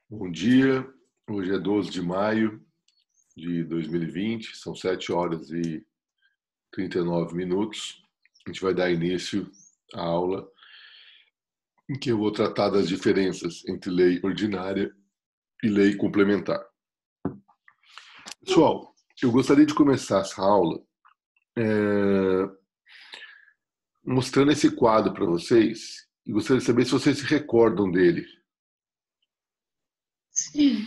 Bom dia, hoje é 12 de maio de 2020, são 7 horas e 39 minutos. A gente vai dar início à aula em que eu vou tratar das diferenças entre lei ordinária e lei complementar. Pessoal, eu gostaria de começar essa aula mostrando esse quadro para vocês e gostaria de saber se vocês se recordam dele. Sim.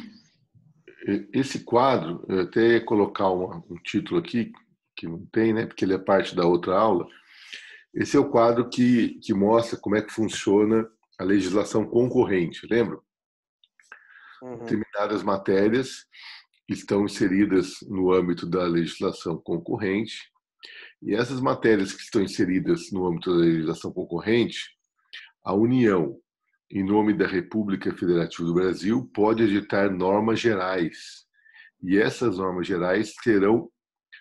Esse quadro, eu até ia colocar um título aqui, que não tem, né, porque ele é parte da outra aula. Esse é o quadro que mostra como é que funciona a legislação concorrente, lembra? Determinadas matérias estão inseridas no âmbito da legislação concorrente, e essas matérias que estão inseridas no âmbito da legislação concorrente, a União, em nome da República Federativa do Brasil, pode editar normas gerais, e essas normas gerais terão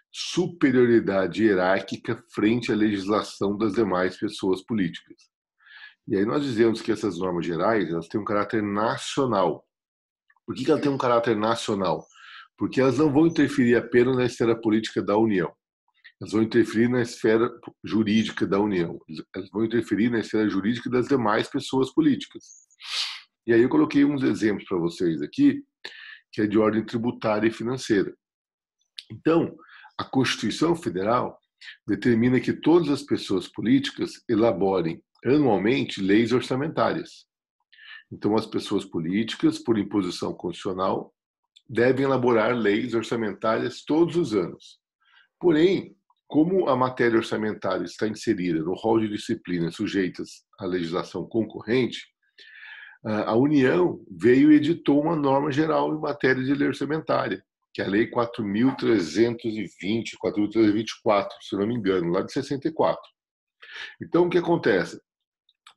superioridade hierárquica frente à legislação das demais pessoas políticas. E aí nós dizemos que essas normas gerais, elas têm um caráter nacional. Por que ela tem um caráter nacional? Porque elas não vão interferir apenas na esfera política da União. Elas vão interferir na esfera jurídica da União. Elas vão interferir na esfera jurídica das demais pessoas políticas. E aí eu coloquei uns exemplos para vocês aqui, que é de ordem tributária e financeira. Então, a Constituição Federal determina que todas as pessoas políticas elaborem anualmente leis orçamentárias. Então, as pessoas políticas, por imposição constitucional, devem elaborar leis orçamentárias todos os anos. Porém, como a matéria orçamentária está inserida no rol de disciplinas sujeitas à legislação concorrente, a União veio e editou uma norma geral em matéria de lei orçamentária, que é a Lei 4.320, 4.324, se não me engano, lá de 64. Então, o que acontece?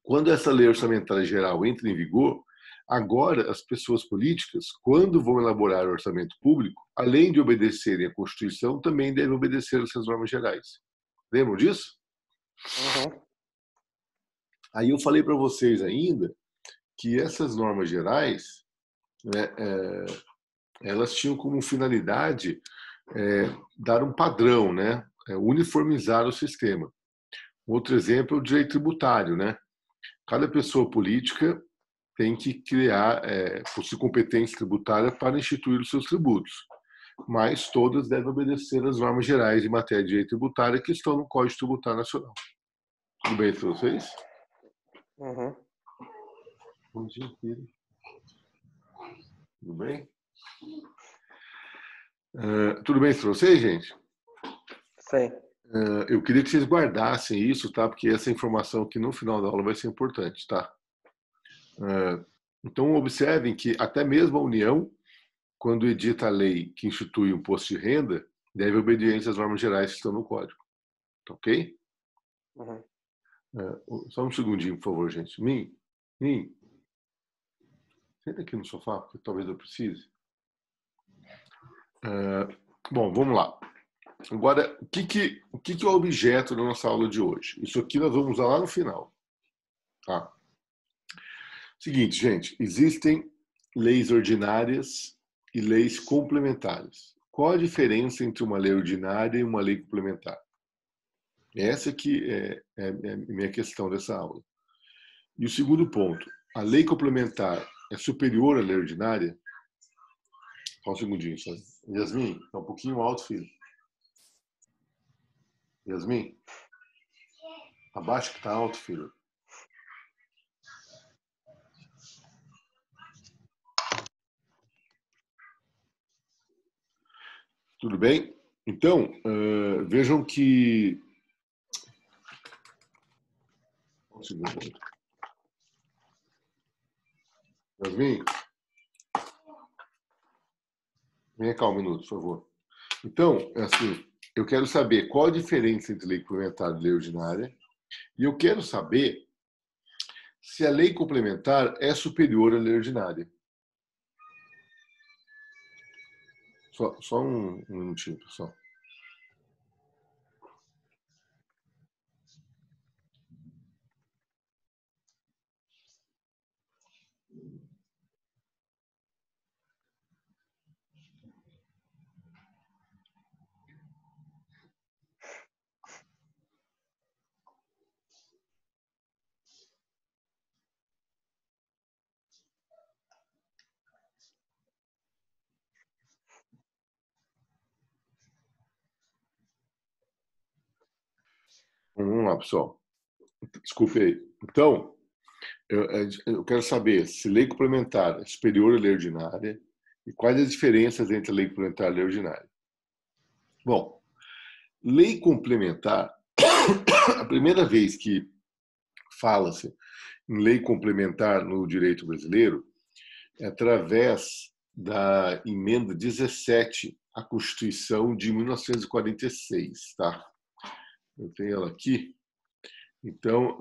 Quando essa lei orçamentária geral entra em vigor, agora as pessoas políticas, quando vão elaborar o orçamento público, além de obedecerem à Constituição, também devem obedecer essas normas gerais. Lembram disso? Aí eu falei para vocês ainda que essas normas gerais, né, elas tinham como finalidade dar um padrão, né, uniformizar o sistema. Outro exemplo é o direito tributário, né? Cada pessoa política tem que criar, possui competência tributária para instituir os seus tributos, mas todas devem obedecer às normas gerais em matéria de direito tributário que estão no Código Tributário Nacional. Tudo bem para vocês? Bom dia, filho. Tudo bem? Tudo bem para vocês, gente? Sim. Eu queria que vocês guardassem isso, tá? Porque essa informação aqui no final da aula vai ser importante, tá? Então, observem que até mesmo a União, quando edita a lei que institui o imposto de renda, deve obediência às normas gerais que estão no Código. Tá ok? Só um segundinho, por favor, gente. Min, senta aqui no sofá, porque talvez eu precise. Bom, vamos lá. Agora, o que é o objeto da nossa aula de hoje? Isso aqui nós vamos usar lá no final. Tá? Seguinte, gente, existem leis ordinárias e leis complementares. Qual a diferença entre uma lei ordinária e uma lei complementar? Essa que é a minha questão dessa aula. E o segundo ponto, a lei complementar é superior à lei ordinária? Só um segundinho, só. Yasmin, tá um pouquinho alto, filho. Yasmin, abaixa que tá alto, filho. Tudo bem? Então, vejam que... Um segundo. Yasmin, vem cá um minuto, por favor. Então, assim, eu quero saber qual a diferença entre lei complementar e lei ordinária, e eu quero saber se a lei complementar é superior à lei ordinária. Só um minutinho, pessoal. Vamos lá, pessoal. Desculpe aí. Então, eu quero saber se lei complementar é superior à lei ordinária e quais as diferenças entre a lei complementar e a lei ordinária. Bom, lei complementar, a primeira vez que fala-se em lei complementar no direito brasileiro é através da emenda 17 à Constituição de 1946, tá? Eu tenho ela aqui. Então,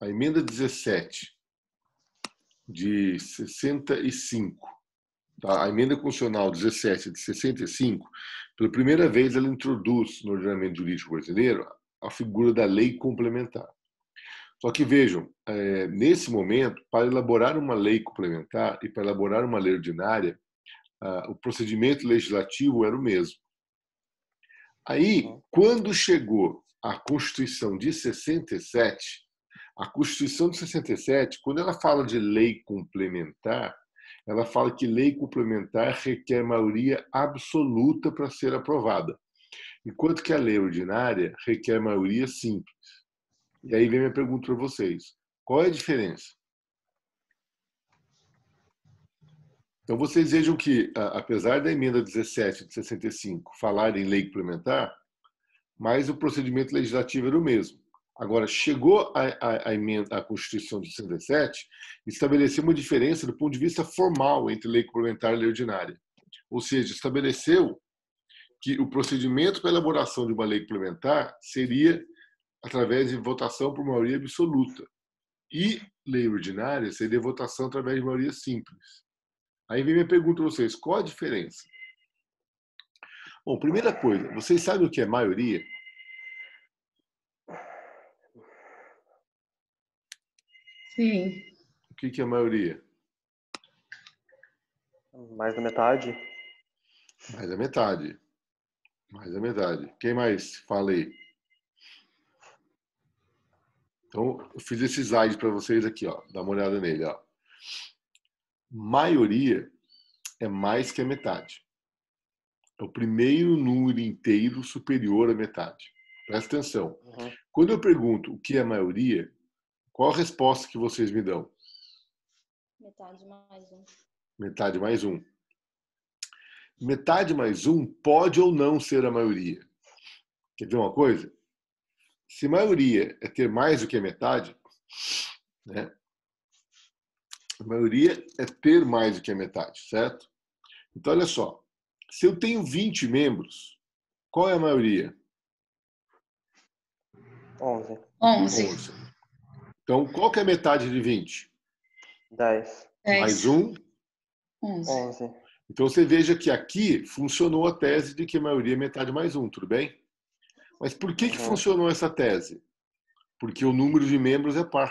a emenda 17 de 65, tá? A emenda constitucional 17 de 65, pela primeira vez ela introduz no ordenamento jurídico brasileiro a figura da lei complementar. Só que vejam, nesse momento, para elaborar uma lei complementar e para elaborar uma lei ordinária, o procedimento legislativo era o mesmo. Aí, quando chegou a Constituição de 67, a Constituição de 67, quando ela fala de lei complementar, ela fala que lei complementar requer maioria absoluta para ser aprovada, enquanto que a lei ordinária requer maioria simples. E aí vem minha pergunta para vocês. Qual é a diferença? Então, vocês vejam que, apesar da emenda 17 de 65 falar em lei complementar, mas o procedimento legislativo era o mesmo. Agora, chegou a emenda à Constituição de 67 e estabeleceu uma diferença do ponto de vista formal entre lei complementar e lei ordinária. Ou seja, estabeleceu que o procedimento para a elaboração de uma lei complementar seria através de votação por maioria absoluta. E lei ordinária seria votação através de maioria simples. Aí vem minha pergunta para vocês, qual a diferença? Bom, primeira coisa, vocês sabem o que é maioria? Sim. O que é maioria? Mais da metade. Mais da metade. Mais da metade. Quem mais? Fala aí. Então, eu fiz esse slide para vocês aqui, ó. Dá uma olhada nele, ó. Maioria é mais que a metade. É o primeiro número inteiro superior à metade. Presta atenção. Quando eu pergunto o que é maioria, qual a resposta que vocês me dão? Metade mais um. Metade mais um. Metade mais um pode ou não ser a maioria. Quer ver uma coisa? Se maioria é ter mais do que a metade, né? A maioria é ter mais do que a metade, certo? Então, olha só. Se eu tenho 20 membros, qual é a maioria? 11. 11. Então, qual que é a metade de 20? 10. Mais um? 11. Então, você veja que aqui funcionou a tese de que a maioria é metade mais um, tudo bem? Mas por que funcionou essa tese? Porque o número de membros é par.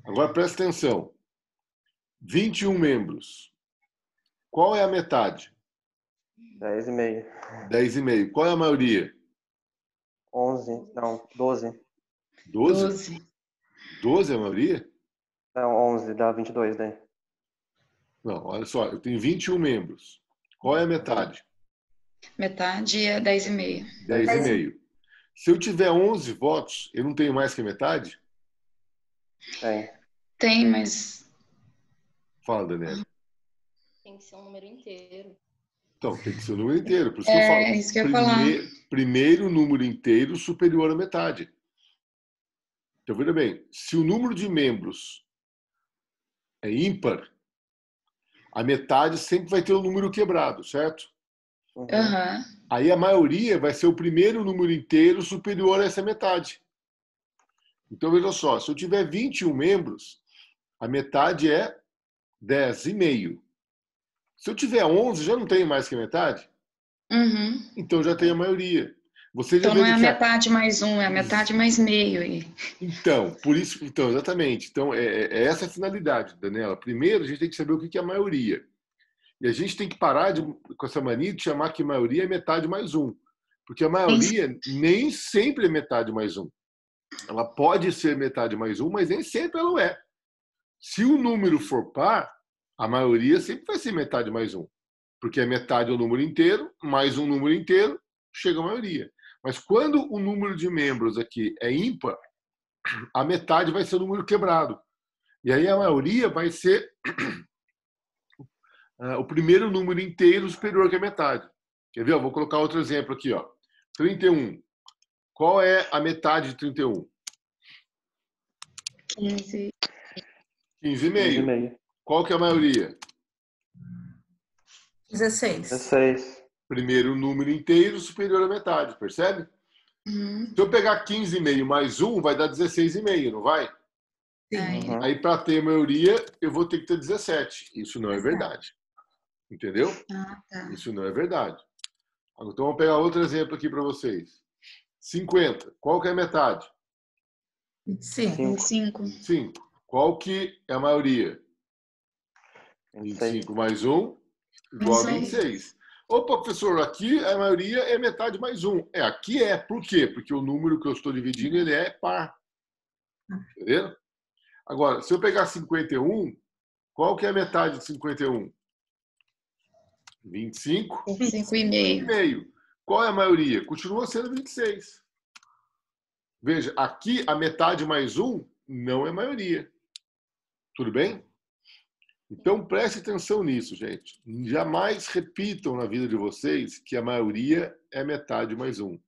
Agora, presta atenção. 21 membros. Qual é a metade? 10,5. 10,5. Qual é a maioria? 11. Não, 12. 12? 12 é a maioria? Não, 11 dá 22 daí. Não, olha só. Eu tenho 21 membros. Qual é a metade? Metade é 10,5. 10,5. Se eu tiver 11 votos, eu não tenho mais que a metade? Tem, mas... Fala, Daniela. Tem que ser um número inteiro. Então, tem que ser o número inteiro. Por isso que eu falo. Isso que eu ia falar. Primeiro número inteiro superior à metade. Então, veja bem. Se o número de membros é ímpar, a metade sempre vai ter o número quebrado, certo? Aí a maioria vai ser o primeiro número inteiro superior a essa metade. Então, veja só. Se eu tiver 21 membros, a metade é 10,5. Se eu tiver 11, já não tenho mais que a metade? Então já tem a maioria. Você já então não é a metade mais um, é a metade mais meio. Então, por isso, então, exatamente. Então, é essa a finalidade, Daniela. Primeiro, a gente tem que saber o que é a maioria. E a gente tem que parar com essa mania de chamar que maioria é metade mais um. Porque a maioria nem sempre é metade mais um. Ela pode ser metade mais um, mas nem sempre ela é. Se o número for par, a maioria sempre vai ser metade mais um. Porque a metade é o número inteiro, mais um número inteiro, chega a maioria. Mas quando o número de membros aqui é ímpar, a metade vai ser o número quebrado. E aí a maioria vai ser o primeiro número inteiro superior que a metade. Quer ver? Eu vou colocar outro exemplo aqui. 31. Qual é a metade de 31? 15. 15,5. Qual que é a maioria? 16. 16. Primeiro número inteiro superior à metade, percebe? Uhum. Se eu pegar 15,5 mais 1, vai dar 16,5, não vai? Sim. Uhum. Aí, para ter maioria, eu vou ter que ter 17. Isso não é verdade. Entendeu? Ah, tá. Isso não é verdade. Então, vamos pegar outro exemplo aqui para vocês. 50. Qual que é a metade? 25. 25. 5. Qual que é a maioria? 26. 25 mais 1, igual a 26. 26. Opa, professor, aqui a maioria é metade mais 1. Aqui é. Por quê? Porque o número que eu estou dividindo ele é par. Entendeu? Agora, se eu pegar 51, qual que é a metade de 51? 25. 5,5. Qual é a maioria? Continua sendo 26. Veja, aqui a metade mais 1 não é maioria. Tudo bem? Então, preste atenção nisso, gente. Jamais repitam na vida de vocês que a maioria é metade mais 1.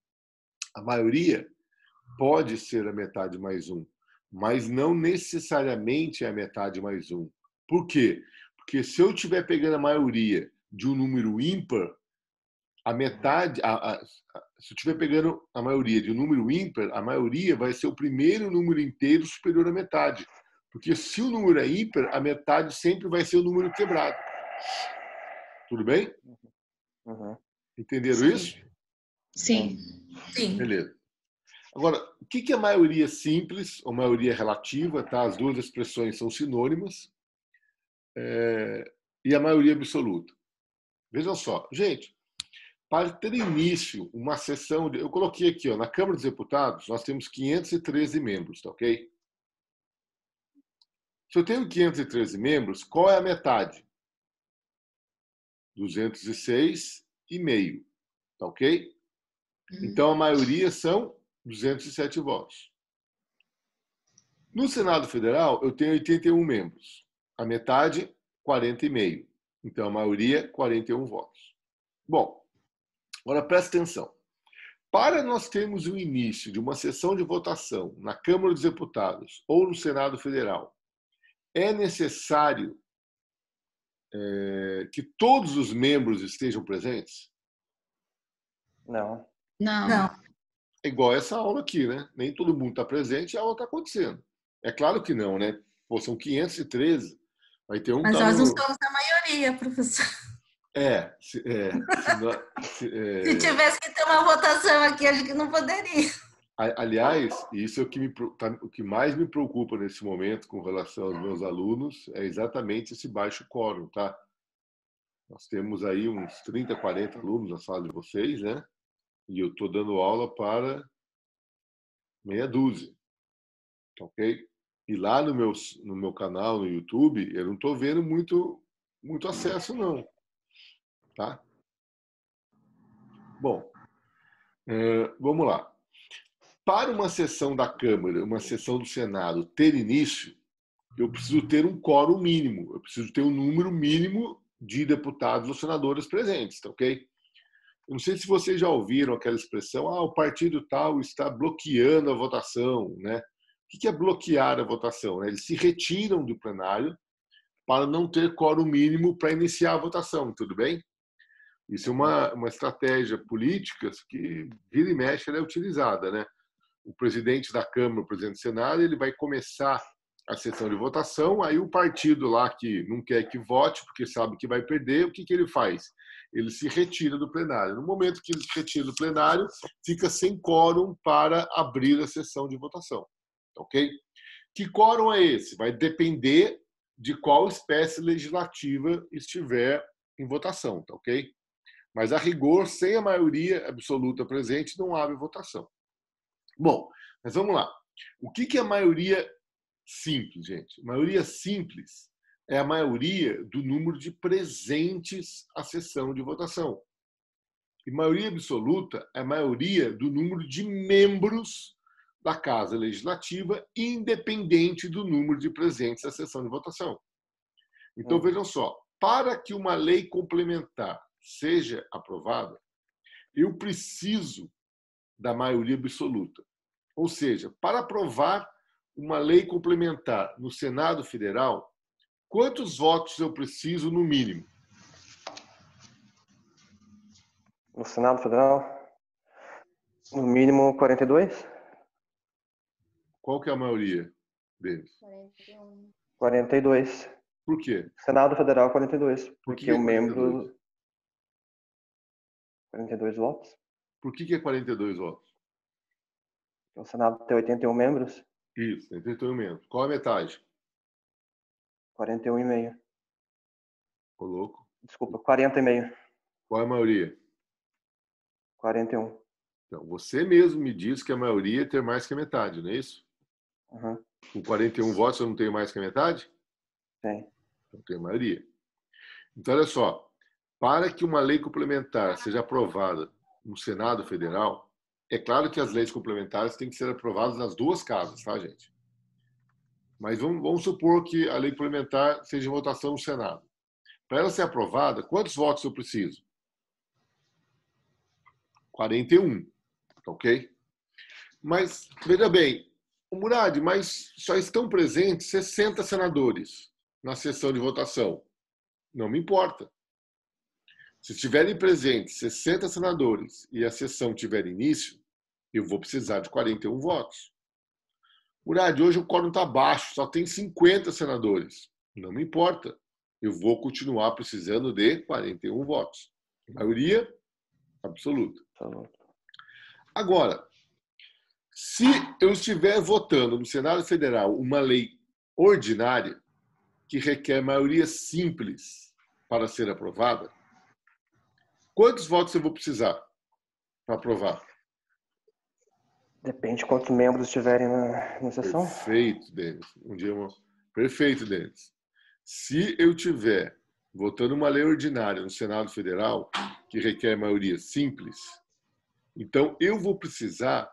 A maioria pode ser a metade mais 1, mas não necessariamente é a metade mais 1. Por quê? Porque se eu estiver pegando a maioria de um número ímpar, a metade, se eu estiver pegando a maioria de um número ímpar, a maioria vai ser o primeiro número inteiro superior à metade. Porque se o número é ímpar, a metade sempre vai ser o número quebrado. Tudo bem? Uhum. Entenderam Sim. isso? Sim. Sim. Beleza. Agora, o que é maioria simples ou maioria relativa? Tá? As duas expressões são sinônimas. E a maioria absoluta. Vejam só. Gente, para ter início uma sessão... Eu coloquei aqui, na Câmara dos Deputados, nós temos 513 membros, tá ok? Se eu tenho 513 membros, qual é a metade? 206,5. Tá ok? Então, a maioria são 207 votos. No Senado Federal, eu tenho 81 membros. A metade, 40,5. Então, a maioria, 41 votos. Bom, agora presta atenção. Para nós termos o início de uma sessão de votação na Câmara dos Deputados ou no Senado Federal, é necessário que todos os membros estejam presentes? Não. Não. Não. É igual essa aula aqui, né? Nem todo mundo está presente e a aula está acontecendo. É claro que não, né? Pô, são 513. Vai ter um Mas tá nós no... não somos a maioria, professor. Se tivesse que ter uma votação aqui, acho que não poderia. Aliás, isso é o que mais me preocupa nesse momento com relação aos meus alunos, é exatamente esse baixo quórum, tá? Nós temos aí uns 30, 40 alunos na sala de vocês, né? E eu estou dando aula para meia dúzia, tá ok? E lá no meu canal, no YouTube, eu não estou vendo muito acesso, não. Tá? Bom, vamos lá. Para uma sessão da Câmara, uma sessão do Senado ter início, eu preciso ter um quórum mínimo. Eu preciso ter um número mínimo de deputados ou senadores presentes, tá ok? Eu não sei se vocês já ouviram aquela expressão, o partido tal está bloqueando a votação, né? O que é bloquear a votação? Eles se retiram do plenário para não ter quórum mínimo para iniciar a votação, tudo bem? Isso é uma estratégia política que vira e mexe ela é utilizada, né? O presidente da Câmara, o presidente do Senado, ele vai começar a sessão de votação, aí o partido lá que não quer que vote, porque sabe que vai perder, o que ele faz? Ele se retira do plenário. No momento que ele se retira do plenário, fica sem quórum para abrir a sessão de votação. Ok? Que quórum é esse? Vai depender de qual espécie legislativa estiver em votação, tá ok? Mas, a rigor, sem a maioria absoluta presente, não abre votação. Bom, mas vamos lá. O que é maioria simples, gente? Maioria simples é a maioria do número de presentes à sessão de votação. E maioria absoluta é a maioria do número de membros da Casa Legislativa, independente do número de presentes à sessão de votação. Então, vejam só, para que uma lei complementar seja aprovada, eu preciso da maioria absoluta. Ou seja, para aprovar uma lei complementar no Senado Federal, quantos votos eu preciso no mínimo? No Senado Federal, no mínimo 42? Qual que é a maioria deles? 41. 42. Por quê? Senado Federal, 42. Por Porque que o 42? membro... 42 votos? Por que é 42 votos? O Senado tem 81 membros, Isso, 81 membros. Qual a metade? 41,5. Ô, louco. Desculpa, 40,5. Qual é a maioria? 41. Então, você mesmo me diz que a maioria é ter mais que a metade, não é isso? Uhum. Com 41 votos eu não tenho mais que a metade? Tem. Então, tenho maioria. Então, olha só. Para que uma lei complementar seja aprovada no Senado Federal, é claro que as leis complementares têm que ser aprovadas nas duas casas, tá, gente? Mas vamos supor que a lei complementar seja em votação no Senado. Para ela ser aprovada, quantos votos eu preciso? 41, ok? Mas, veja bem, Murad, mas só estão presentes 60 senadores na sessão de votação. Não me importa. Se estiverem presentes 60 senadores e a sessão tiver início, eu vou precisar de 41 votos. Murad, hoje o quórum está baixo, só tem 50 senadores. Não me importa. Eu vou continuar precisando de 41 votos. Maioria absoluta. Agora, se eu estiver votando no Senado Federal uma lei ordinária que requer maioria simples para ser aprovada, quantos votos eu vou precisar para aprovar? Depende de quantos membros estiverem na sessão. Perfeito, Denis. Perfeito, Denis. Se eu estiver votando uma lei ordinária no Senado Federal que requer maioria simples, então eu vou precisar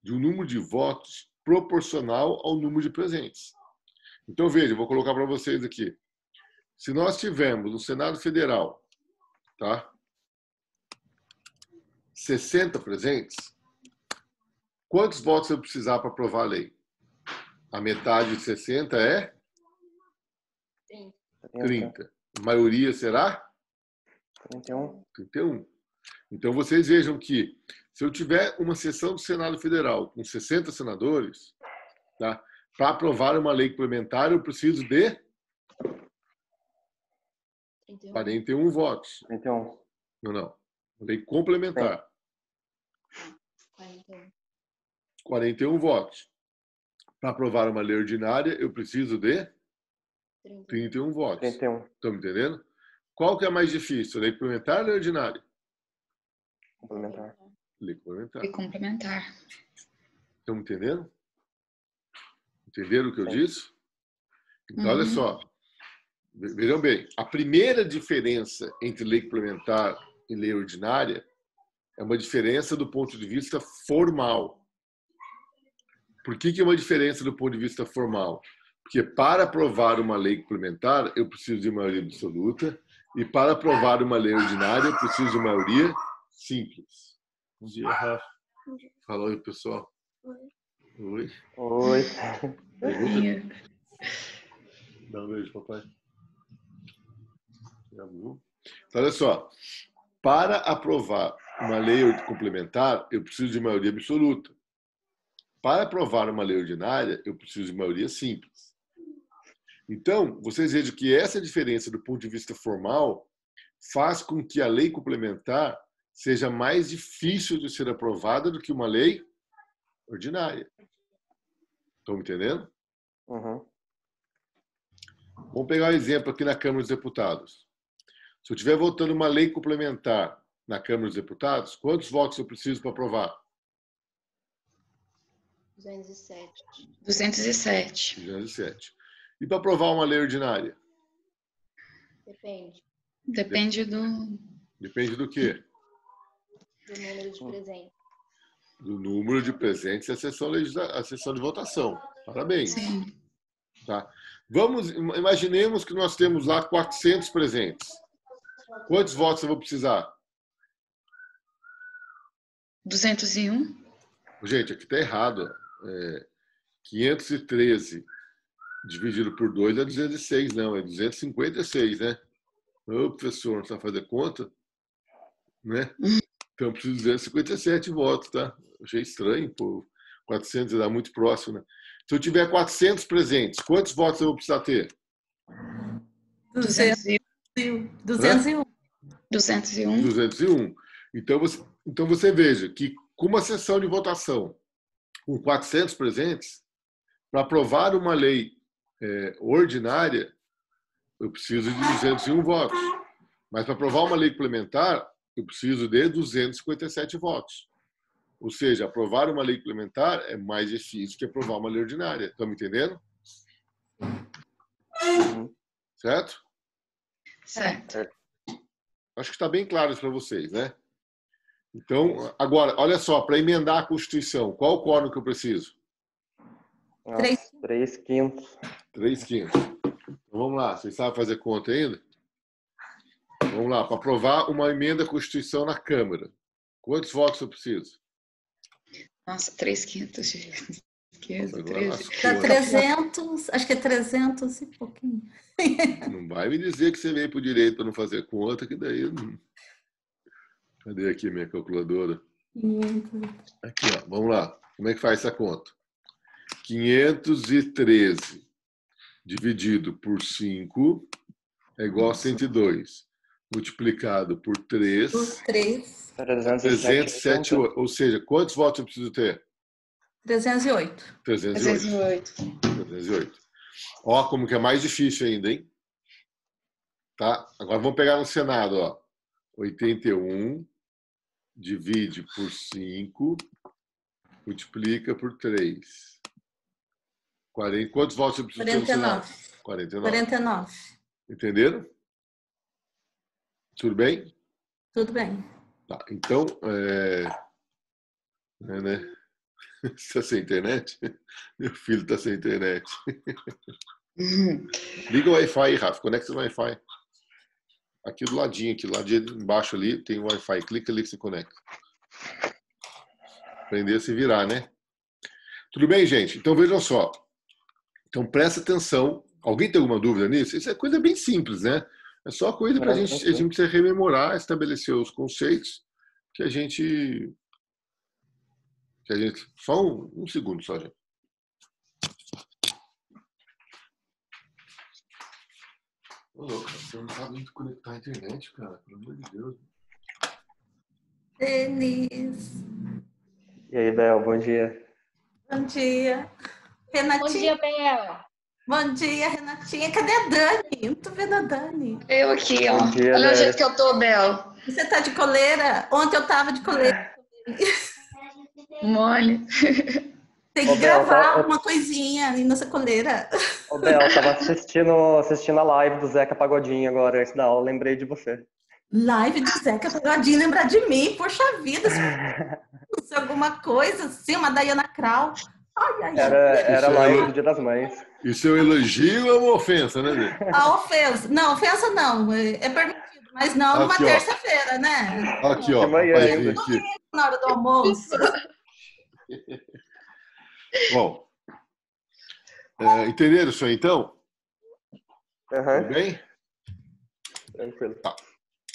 de um número de votos proporcional ao número de presentes. Então, veja, eu vou colocar para vocês aqui. Se nós tivermos no Senado Federal, tá, 60 presentes, quantos votos eu precisar para aprovar a lei? A metade de 60 é 30. A maioria será 31. 31. Então, vocês vejam que se eu tiver uma sessão do Senado Federal com 60 senadores, tá, para aprovar uma lei complementar, eu preciso de 41 votos. 31. Não. Lei complementar. 41 votos. Para aprovar uma lei ordinária, eu preciso de 31 votos. 31. Estão me entendendo? Qual que é mais difícil? Lei complementar ou lei ordinária? Complementar. Lei complementar. E complementar. Estão me entendendo? Entenderam o que eu disse? Então, olha só. Vejam bem, a primeira diferença entre lei complementar e lei ordinária é uma diferença do ponto de vista formal. Por que é uma diferença do ponto de vista formal? Porque para aprovar uma lei complementar, eu preciso de maioria absoluta, e para aprovar uma lei ordinária, eu preciso de maioria simples. Bom dia, Rafa. Fala oi, pessoal. Oi. Oi. Dá um beijo, papai. Então, olha só. Para aprovar uma lei complementar, eu preciso de maioria absoluta. Para aprovar uma lei ordinária, eu preciso de maioria simples. Então, vocês vejam que essa diferença do ponto de vista formal faz com que a lei complementar seja mais difícil de ser aprovada do que uma lei ordinária. Estão me entendendo? Uhum. Vamos pegar um exemplo aqui na Câmara dos Deputados. Se eu estiver votando uma lei complementar na Câmara dos Deputados, quantos votos eu preciso para aprovar? 207. 207. 207. E para aprovar uma lei ordinária? Depende. Depende do... Depende do quê? Do número de presentes. Do número de presentes à à sessão de votação. Parabéns. Sim. Tá? Imaginemos que nós temos lá 400 presentes. Quantos votos eu vou precisar? 201. Gente, aqui está errado. 513 dividido por 2 é 206, não, é 256, né? Ô, professor, não sabe fazer conta? Né? Então, eu preciso de 257 votos, tá? Achei estranho, pô. 400 dá muito próximo, né? Se eu tiver 400 presentes, quantos votos eu vou precisar ter? 201. 201. 201. 201. Então você veja que com uma sessão de votação com 400 presentes, para aprovar uma lei ordinária, eu preciso de 201 votos. Mas para aprovar uma lei complementar, eu preciso de 257 votos. Ou seja, aprovar uma lei complementar é mais difícil que aprovar uma lei ordinária. Estão me entendendo? Certo? Certo. Acho que está bem claro isso para vocês, né? Então, agora, olha só, para emendar a Constituição, qual o quórum que eu preciso? 3/5. 3/5. Então, vamos lá, vocês sabem fazer conta ainda? Vamos lá, para aprovar uma emenda à Constituição na Câmara. Quantos votos eu preciso? Nossa, 3,500. 15, Agora 13. lascou, Dá né? 300, acho que é 300 e pouquinho. Não vai me dizer que você veio para o direito para não fazer conta, que daí... Cadê aqui a minha calculadora? 500. Aqui, ó, vamos lá. Como é que faz essa conta? 513 dividido por 5 é igual a 102. Multiplicado por 3, Por 3, 307. Ou seja, quantos votos eu preciso ter? 308. 308. 308. Ó, como que é mais difícil ainda, hein? Tá? Agora vamos pegar no Senado, ó. 81 divide por 5, multiplica por 3. 40. Quantos votos eu preciso ter no Senado? 49. 49. 49. Entenderam? Tudo bem? Tudo bem. Tá, então, né? Você está sem internet? Meu filho está sem internet. Liga o Wi-Fi aí, Rafa. Conecta no Wi-Fi. Aqui do ladinho, embaixo ali, tem o Wi-Fi. Clica ali que se conecta. Aprender a se virar, né? Tudo bem, gente? Então, vejam só. Então, presta atenção. Alguém tem alguma dúvida nisso? Isso é coisa bem simples, né? É só coisa para a gente precisa rememorar, estabelecer os conceitos que a gente... Só um segundo só, gente. Ô, louco, você não sabe muito conectar a internet, cara. Pelo amor de Deus. Denise. E aí, Bel, bom dia. Bom dia. Bom Renatinha. dia, Bel. Bom dia, Renatinha. Cadê a Dani? Não tô vendo a Dani. Eu aqui, ó. Bom dia, Olha o Dani. jeito que eu tô, Bel. Você tá de coleira? Ontem eu tava de coleira. Mole. Tem Ô, que Bel, gravar tá- uma coisinha ali nessa coleira. Ô, Bel, tava assistindo a live do Zeca Pagodinho agora, antes da aula, lembrei de você. Live do Zeca Pagodinho, lembrar de mim. Poxa vida, se alguma coisa assim, uma Dayana Krau. Ai, ai, Era a Isso live é- do Dia das Mães. Isso é um elogio ou uma ofensa, né, Dê? a ofensa. Não, ofensa não. É permitido, mas não numa Aqui, ó. terça-feira, né? Aqui, ó. De manhã Rapazinho ainda. aqui. Na hora do almoço. Bom. Entenderam isso aí, então? Tudo Aham, bem? tranquilo.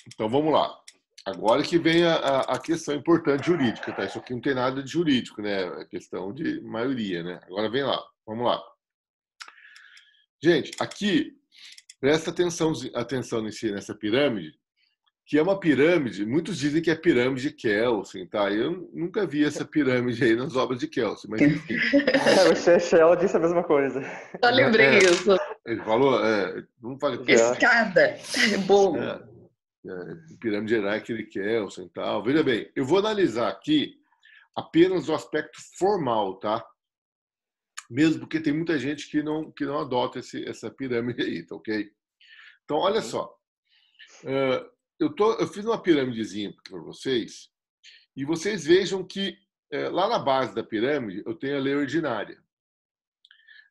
Então, vamos lá. Agora que vem a questão importante jurídica, tá? Isso aqui não tem nada de jurídico, né? É questão de maioria, né? Agora vem lá. Vamos lá. Gente, aqui, presta atenção nessa pirâmide, que é uma pirâmide, muitos dizem que é pirâmide de Kelsen, tá? Eu nunca vi essa pirâmide aí nas obras de Kelsen, mas enfim. O Chechel disse a mesma coisa. Só lembrei isso. Ele falou, vamos falar Já. Escada. Bolo. pirâmide hierárquica de Kelsen e tal. Veja bem, eu vou analisar aqui apenas o aspecto formal, tá? Mesmo porque tem muita gente que não adota essa pirâmide aí, tá ok? Então, olha só. Eu fiz uma pirâmidezinha para vocês E vocês vejam que lá na base da pirâmide eu tenho a lei ordinária.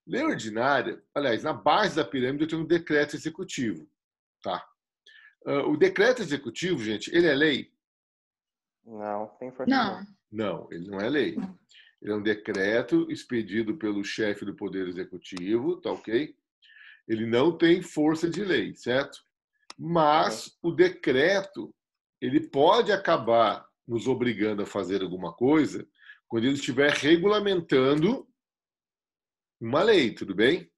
Lei ordinária, aliás, na base da pirâmide eu tenho um decreto executivo. Tá? O decreto executivo, gente, ele é lei? Não, tem força Não. Não, ele não é lei. Ele é um decreto expedido pelo chefe do Poder Executivo, tá ok? Ele não tem força de lei, certo? Mas o decreto, ele pode acabar nos obrigando a fazer alguma coisa quando ele estiver regulamentando uma lei, tudo bem?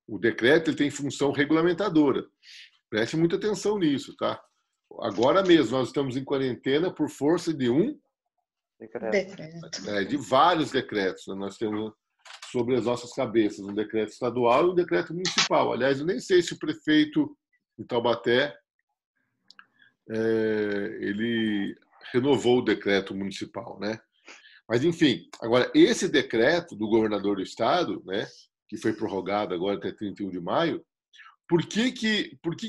O decreto ele tem função regulamentadora. Preste muita atenção nisso, tá? Agora mesmo nós estamos em quarentena por força de Decreto. de vários decretos. Né? Nós temos sobre as nossas cabeças um decreto estadual e um decreto municipal. Aliás, eu nem sei se o prefeito de Taubaté ele renovou o decreto municipal, né? Mas, enfim, agora, esse decreto do governador do estado, né, que foi prorrogado agora até 31 de maio, por que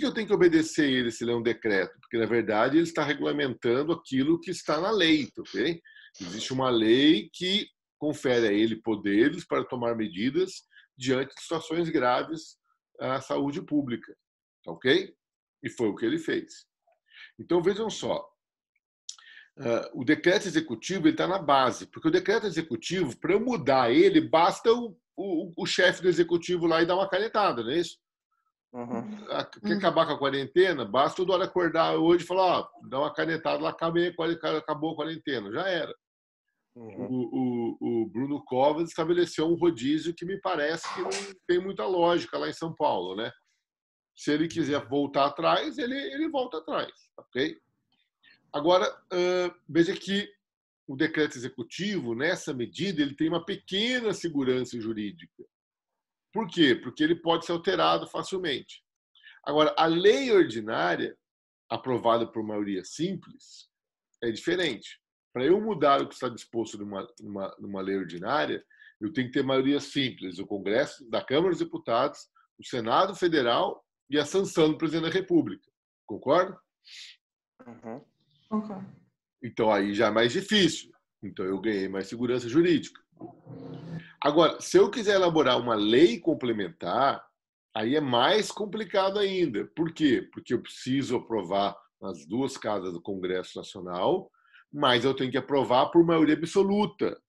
eu tenho que obedecer ele se ele é um decreto? Porque, na verdade, ele está regulamentando aquilo que está na lei, ok? Existe uma lei que confere a ele poderes para tomar medidas diante de situações graves à saúde pública, ok? E foi o que ele fez. Então, vejam só, o decreto executivo está na base, porque o decreto executivo, para eu mudar ele, basta o chefe do executivo lá e dar uma canetada, não é isso? Quer acabar com a quarentena? Basta toda hora acordar hoje e falar, dá uma canetada lá, acabou a quarentena, já era. O Bruno Covas estabeleceu um rodízio que me parece que não tem muita lógica lá em São Paulo, né? Se ele quiser voltar atrás, ele volta atrás, ok? Agora, veja que o decreto executivo, nessa medida, ele tem uma pequena segurança jurídica. Por quê? Porque ele pode ser alterado facilmente. Agora, a lei ordinária, aprovada por maioria simples, é diferente. Para eu mudar o que está disposto numa lei ordinária, eu tenho que ter maioria simples, o Congresso, da Câmara dos Deputados, o Senado Federal e a sanção do Presidente da República. Concorda? Concordo. Então, aí já é mais difícil. Então, eu ganhei mais segurança jurídica. Agora, se eu quiser elaborar uma lei complementar, aí é mais complicado ainda. Por quê? Porque eu preciso aprovar nas duas casas do Congresso Nacional, mas eu tenho que aprovar por maioria absoluta,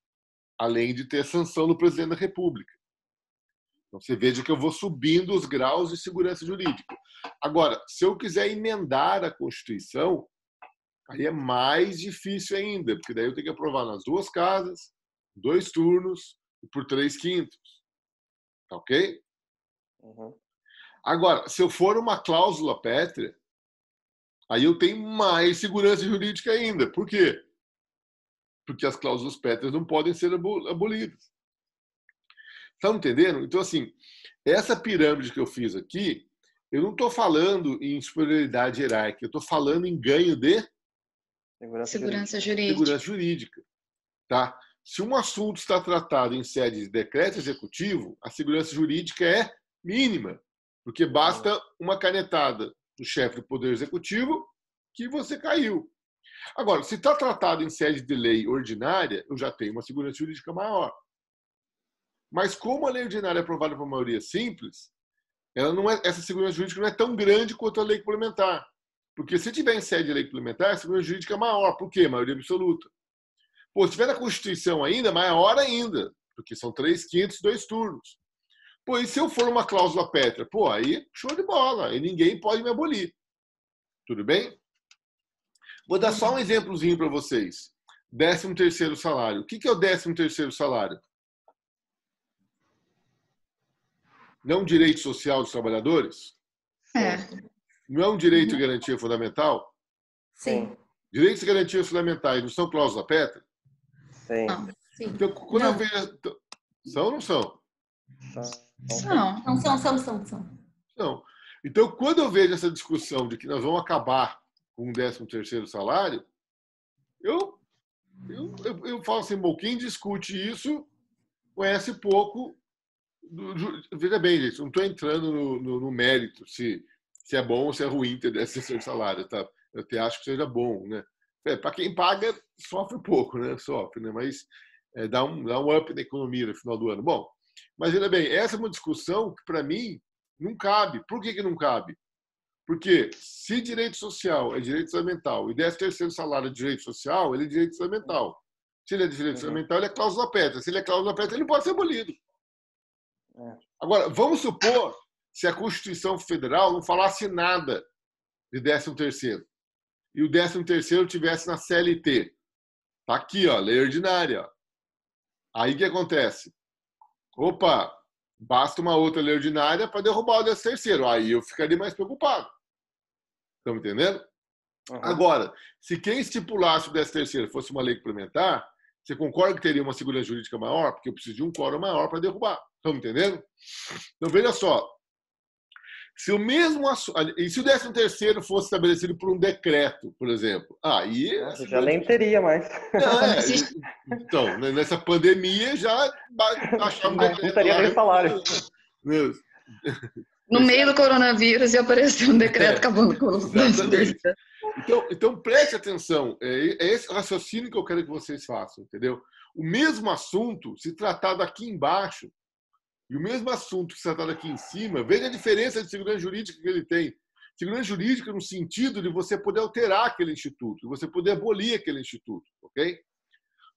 além de ter sanção do Presidente da República. Então, você veja que eu vou subindo os graus de segurança jurídica. Agora, se eu quiser emendar a Constituição, aí é mais difícil ainda, porque daí eu tenho que aprovar nas duas casas, 2 turnos e por 3/5. Tá ok? Agora, se eu for uma cláusula pétrea, aí eu tenho mais segurança jurídica ainda. Por quê? Porque as cláusulas pétreas não podem ser abolidas. Estão entendendo? Então, assim, essa pirâmide que eu fiz aqui, eu não estou falando em superioridade hierárquica, eu estou falando em ganho de Segurança jurídica. segurança jurídica. Tá? Se um assunto está tratado em sede de decreto executivo, a segurança jurídica é mínima, porque basta uma canetada do chefe do Poder Executivo que você caiu. Agora, se está tratado em sede de lei ordinária, eu já tenho uma segurança jurídica maior. Mas como a lei ordinária é aprovada por maioria simples, essa segurança jurídica não é tão grande quanto a lei complementar. Porque se tiver em sede de lei complementar, a segurança jurídica é maior. Por quê? Maioria absoluta. Pô, se tiver na Constituição ainda, maior ainda. Porque são 3/5, 2 turnos. Pô, e se eu for uma cláusula pétrea? Pô, aí show de bola. Aí ninguém pode me abolir. Tudo bem? Vou dar só um exemplozinho para vocês. 13º salário. O que é o 13º salário? Não é um direito social dos trabalhadores? Não é um direito e garantia fundamental? Sim. Direitos e garantias fundamentais não são cláusula pétrea? Sim. Sim. Então, quando eu vejo... São ou não são? São. Não. Então, quando eu vejo essa discussão de que nós vamos acabar com o 13º salário, eu falo assim, bom, quem discute isso conhece pouco. Veja bem, gente, não estou entrando no mérito se é bom ou se é ruim ter 13º salário, tá? Eu até acho que seja bom, né? para quem paga, sofre pouco, né? Sofre, né? Mas dá um up na economia no final do ano. Bom, mas ainda bem, essa é uma discussão que, para mim, não cabe. Por que não cabe? Porque se direito social é direito fundamental e 13º salário é direito social, ele é direito fundamental. Se ele é direito fundamental, ele é cláusula pétrea. Se ele é cláusula pétrea, ele pode ser abolido. Agora, vamos supor se a Constituição Federal não falasse nada de 13º e o 13º tivesse na CLT. Tá aqui, ó, lei ordinária. Ó. Aí o que acontece? Opa, basta uma outra lei ordinária para derrubar o 13º. Aí eu ficaria mais preocupado. Estão entendendo? Agora, se quem estipulasse o 13º fosse uma lei complementar, você concorda que teria uma segurança jurídica maior? Porque eu preciso de um quórum maior para derrubar. Estão entendendo? Então, veja só. Se o mesmo e se o 13º fosse estabelecido por um decreto, por exemplo, aí já nem teria mais. Então, nessa pandemia já baixava um decreto. Não teria nem salário. No meio do coronavírus ia aparecer um decreto acabando com o 13º. Então preste atenção. É esse raciocínio que eu quero que vocês façam, entendeu? O mesmo assunto, se tratado aqui embaixo, e o mesmo assunto que se tratado aqui em cima, veja a diferença de segurança jurídica que ele tem. Segurança jurídica no sentido de você poder alterar aquele instituto, de você poder abolir aquele instituto, ok?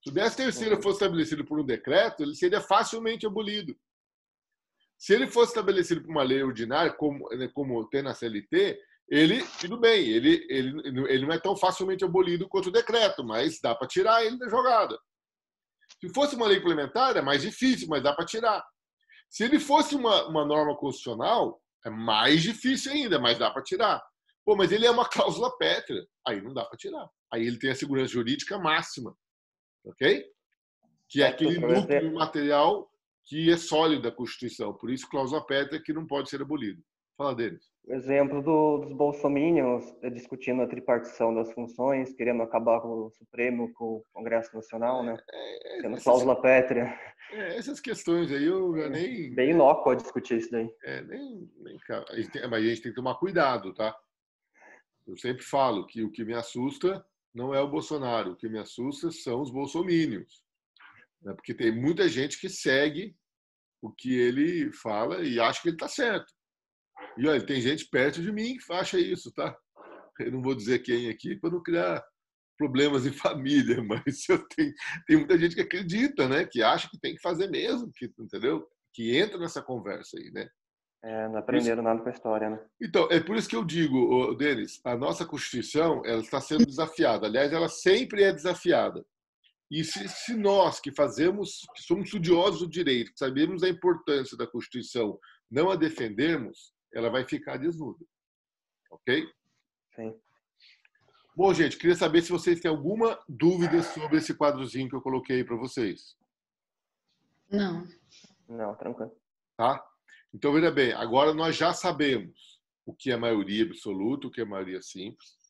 Se o 13º fosse estabelecido por um decreto, ele seria facilmente abolido. Se ele fosse estabelecido por uma lei ordinária, como tem na CLT, tudo bem, ele não é tão facilmente abolido quanto o decreto, mas dá para tirar ele da jogada. Se fosse uma lei complementar, é mais difícil, mas dá para tirar. Se ele fosse uma norma constitucional, é mais difícil ainda, mas dá para tirar. Pô, mas ele é uma cláusula pétrea, aí não dá para tirar. Aí ele tem a segurança jurídica máxima, ok? Que é aquele núcleo material que é sólido da Constituição. Por isso, cláusula pétrea que não pode ser abolido. Fala deles. O exemplo dos bolsominions discutindo a tripartição das funções, querendo acabar com o Supremo, com o Congresso Nacional, né? Tendo cláusula pétrea. Essas questões aí eu já nem... Bem inócuo discutir isso daí. Mas a gente tem que tomar cuidado, tá? Eu sempre falo que o que me assusta não é o Bolsonaro, o que me assusta são os bolsominions. Né? Porque tem muita gente que segue o que ele fala e acha que ele está certo. E olha, tem gente perto de mim que acha isso, tá? Eu não vou dizer quem aqui para não criar problemas em família, mas tem muita gente que acredita, né? Que acha que tem que fazer mesmo, entendeu? Que entra nessa conversa aí, né? Não aprenderam nada com a história, né? Então, é por isso que eu digo, Denis, a nossa Constituição ela está sendo desafiada. Aliás, ela sempre é desafiada. E se nós que somos estudiosos do direito, que sabemos a importância da Constituição, não a defendermos, ela vai ficar desnuda. Ok? Sim. Bom, gente, queria saber se vocês têm alguma dúvida sobre esse quadrozinho que eu coloquei aí para vocês. Não. Não, tranquilo. Tá? Então, veja bem, agora nós já sabemos o que é maioria absoluta, o que é maioria simples.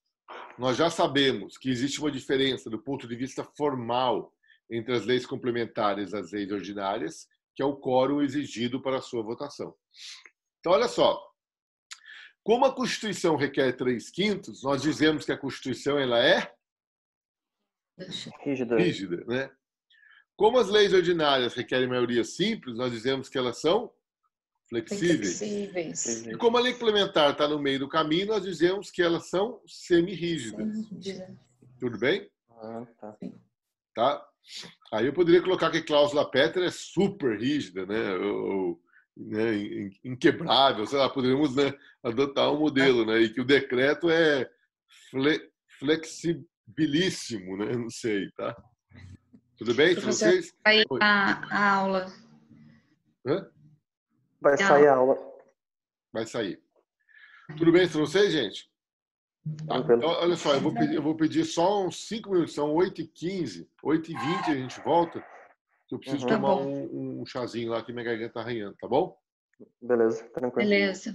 Nós já sabemos que existe uma diferença do ponto de vista formal entre as leis complementares e as leis ordinárias, que é o quórum exigido para a sua votação. Então, olha só. Como a Constituição requer 3/5, nós dizemos que a Constituição ela é rígida, né? Como as leis ordinárias requerem maioria simples, nós dizemos que elas são flexíveis. E como a lei complementar está no meio do caminho, nós dizemos que elas são semi-rígidas. Tudo bem? Tá? Aí eu poderia colocar que a cláusula pétrea é super rígida, né? Né, inquebrável, sei lá, poderíamos, né, adotar um modelo, né, e que o decreto é flexibilíssimo, né, não sei, tá? Tudo bem? Vocês? Vai a aula. Hã? Vai sair a aula. Vai sair. Tudo bem para vocês, gente? Tá. Então, olha só, eu vou pedir só uns 5 minutos, são 8h15, 8h20 a gente volta. Eu preciso tomar um chazinho lá que minha garganta tá arranhando, tá bom? Beleza, tranquilo. Beleza.